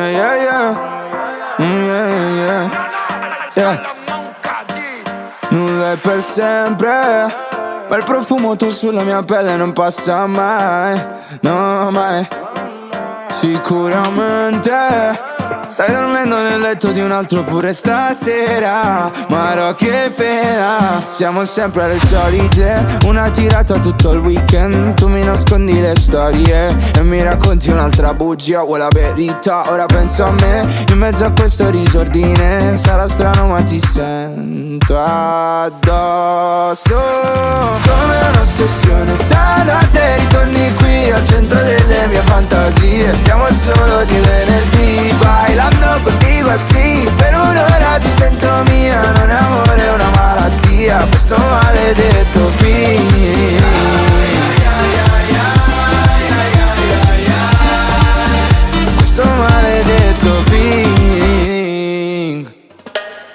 yeah, yeah, yeah. Yeah, yeah, yeah. Nulla è per sempre, ma il profumo tu sulla mia pelle non passa mai, no mai. Sicuramente stai dormendo nel letto di un altro pure stasera, ma no che pena, siamo sempre alle solite. Una tirata tutto il weekend, tu mi nascondi le storie e mi racconti un'altra bugia. Vuoi la verità? Ora penso a me in mezzo a questo disordine. Sarà strano ma ti sento addosso come un'ossessione. Stanotte ritorni qui al centro delle mie fantasie. Stiamo solo di venerdì, bailando contigo así. Per un'ora ti sento mia, non è amore, è una malattia. Questo maledetto film. Questo maledetto film.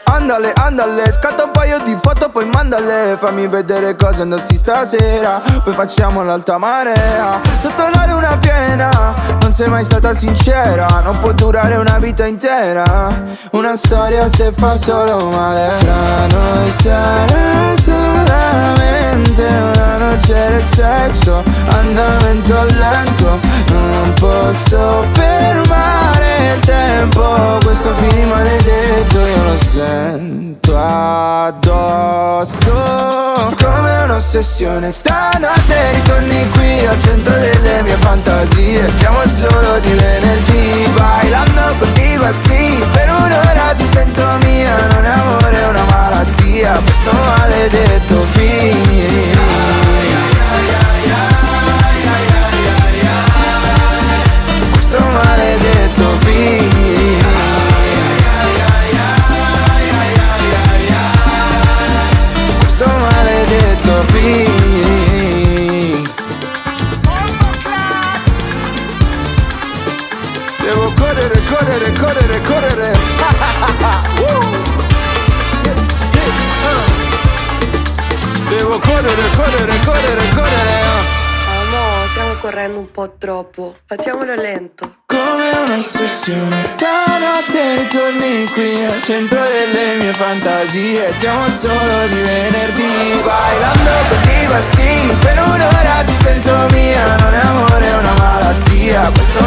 Andale, andale, scatta un paio di foto poi mandale. Fammi vedere cosa indossi stasera, poi facciamo l'alta marea. Sotto la luna piena, non sei mai stata sincera. Non può durare una vita intera, una storia se fa solo male. Tra noi sarà solamente una noce di sesso, andamento lento. Non posso fermare il tempo, questo film maledetto io lo sento addosso come un'ossessione. Stanotte ritorni qui al centro delle mie fantasie. Stiamo solo di venerdì, bailando contigo así. Per un'ora ti sento mia, non è amore, è una malattia. Questo maledetto film. Questo maledetto film. Questo maledetto film. Devo correre, correre, correre, correre. Devo correre, correre, correre, correre. No, stiamo correndo un po' troppo. Facciamolo lento. Come un'ossessione, stanotte ritorni qui al centro delle mie fantasie. Stiamo solo di venerdì, bailando contigo así. Per un'ora ti sento mia, non è amore, è una malattia. Questo